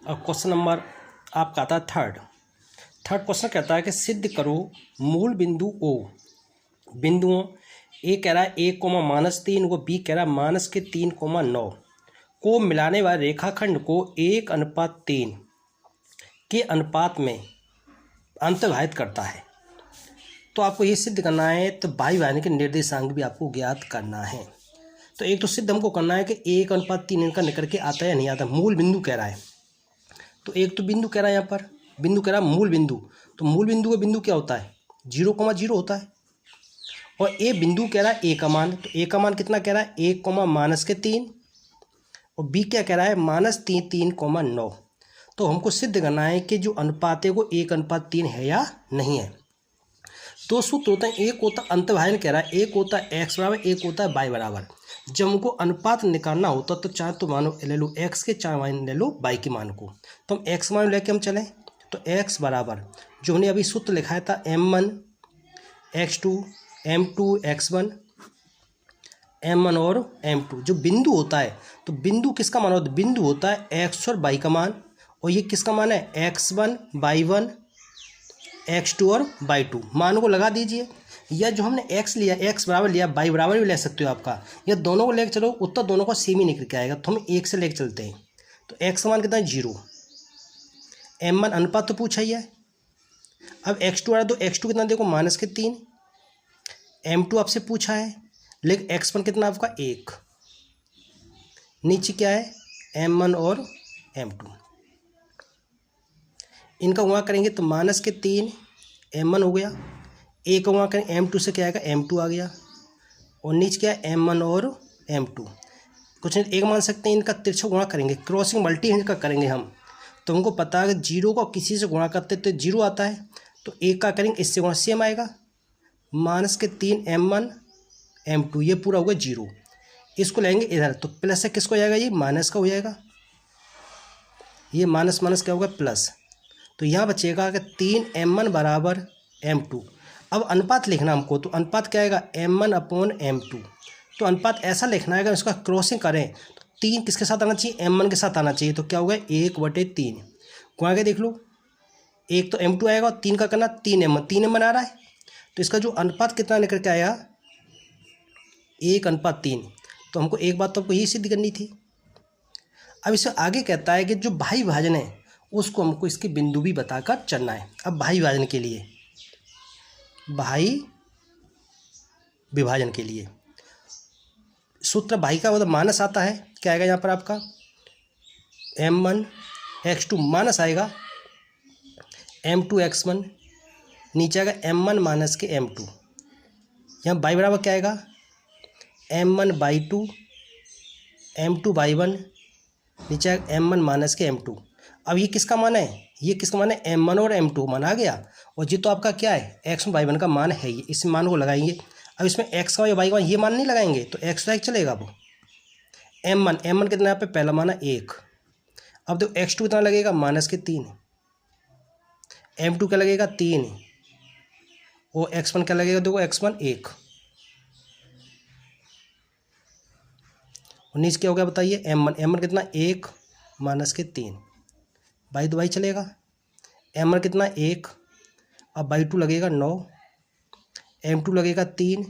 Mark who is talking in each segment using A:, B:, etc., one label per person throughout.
A: और question number आपका आता है थर्ड क्वेश्चन कहता है कि सिद्ध करो मूल बिंदु ओ बिंदुओं ए कह रहा है 1, -3 बी कह रहा है -3, 9 को मिलाने वाले रेखाखंड को 1:3 के अनुपात में अंतर्भाजित करता है। तो आपको ये सिद्ध करना है, तो बाई वाहिनी के निर्देशांक भी आपको ज्ञात करना है। तो एक तो सिद्ध हमको करना है कि 1:3 इनका निकल के आता है या नहीं आता। मूल बिंदु कह रहा है, तो एक तो बिंदु कह रहा है, यहाँ पर बिंदु कह रहा है मूल बिंदु। तो मूल बिंदु का बिंदु क्या होता है? 0,0 होता है। और ए बिंदु कह रहा है ए का मान, तो ए का मान कितना कह रहा है? 1, और बी क्या कह रहा है? -3, 9। तो हमको सिद्ध करना है कि जो अनुपात है वो 1:3 है या नहीं है। दो सूत्र होते हैं, एक होता है अंतर्भाजन कह रहा है, एक होता है एक्स बराबर, एक होता है वाई बराबर। जब हमको अनुपात निकालना होता तो चाहे तो मानो ले लो एक्स के, चाहे मान ले लो वाई के मान को। तो हम एक्स मान लेके हम चलें, तो एक्स बराबर जो हमने अभी सूत्र लिखाया था m1 x2 m2 x1 m1 और m2, जो बिंदु होता है तो बिंदु किसका मान होता है? बिंदु होता है एक्स और वाई का मान। और ये किसका मान है? x1 y1 x2 और y2। मान को लगा दीजिए, या जो हमने x लिया x बराबर लिया y बराबर भी ले सकते हो आपका, या दोनों को लेकर चलो उत्तर दोनों का सेम ही निकल के आएगा। तो हम एक से लेकर चलते हैं। तो x का मान कितना है? 0। m1 अनुपात तो पूछा ही है। अब x2 आ रहा, तो x2 कितना देखो -3। m2 आपसे पूछा है, लेकिन x1 कितना आपका 1। नीचे क्या है? m1 और m2। इनका गुणा करेंगे तो -3 m1 हो गया, एक का गुणा करेंगे m2 से क्या आएगा? m2 आ गया। और नीचे क्या है? m1 और m2। कुछ नहीं, एक मान सकते हैं। इनका तिरछा गुणा करेंगे, क्रॉसिंग मल्टी का करेंगे हम। तो हमको पता है कि 0 को किसी से गुणा करते तो 0 आता है, तो एक का करेंगे इससे गुणा सेम आएगा। -3 m1 m2, ये पूरा होगा 0। इसको लेंगे इधर, तो प्लस से किसको जाएगा? ये माइनस का हो जाएगा। ये माइनस माइनस क्या होगा? प्लस। तो यहाँ बचेगा कि 3 m1 बराबर m2। अब अनुपात लिखना हमको, तो अनुपात क्या आएगा? m1/m2। तो अनुपात ऐसा लिखना है, अगर इसका क्रॉसिंग करें तो 3 किसके साथ आना चाहिए? m1 के साथ आना चाहिए। तो क्या होगा? 1/3 गुणा के देख लो, एक तो m2 आएगा और 3 का करना 3m1 आ रहा है। तो इसका जो अनुपात कितना निकल के आएगा? 1:3। तो हमको एक बात तो आपको यही सिद्ध करनी थी। अब इससे आगे कहता है कि जो भाई विभाजन है उसको हमको इसके बिंदु भी बताकर चलना है। अब भाई विभाजन के लिए, भाई विभाजन के लिए सूत्र भाई का मतलब माइनस आता है। क्या आएगा यहाँ पर आपका? m1 x2 माइनस आएगा m2 x1, नीचे आएगा m1 माइनस के m2। यहाँ बाई बराबर क्या आएगा? m1 y2 m2 y1, नीचे आएगा m1 माइनस के m2। अब ये किसका मान है? ये किसका मान है? m1 और m2 मान आ गया। और ये तो आपका क्या है? x और y1 का मान है। ये इस मान को लगाएंगे। अब इसमें x का या y का ये मान नहीं लगाएंगे, तो x तो चलेगा। वो m1 कितना यहाँ पे? पहला मान है 1। अब देखो x2 कितना लगेगा? -3। m2 क्या लगेगा? 3। और x1 क्या लगेगा? देखो x1 1। और नीचे क्या हो गया बताइए? m1 कितना? 1 -3। बाई दो बाई चलेगा। m1 कितना? 1। अब y2 लगेगा 9, m2 लगेगा 3,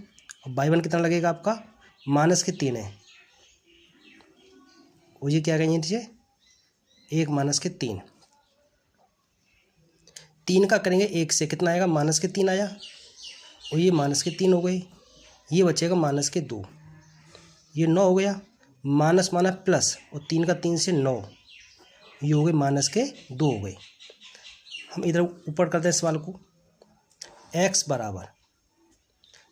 A: और y1 कितना लगेगा आपका? -3 है। और ये क्या कहेंगे नीचे? 1 -3। 3 का करेंगे 1 से, कितना आएगा? -3 आया। और ये -3 हो गई। ये बचेगा -2। ये 9 हो गया। माइनस माइनस प्लस, और 3 का 3 से 9, ये हो गए -2 हो गए। हम इधर ऊपर करते हैं सवाल को। x बराबर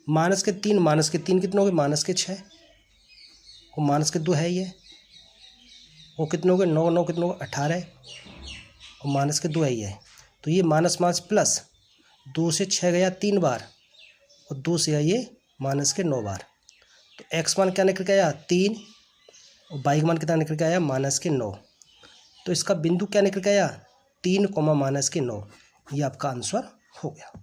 A: -3 कितने हो गए? -6। और -2 है ये। वो कितने हो गए? 9 9 कितने हो गए? 18। और -2 है ये। तो ये माइनस माइनस प्लस, 2 से 6 गया 3 बार, और 2 से है ये -9 बार। तो x मान क्या निकल के आया? 3। और y मान कितना निकल के आया? -9। तो इसका बिंदु क्या निकल के आया? 3, -9। ये आपका आंसर हो गया।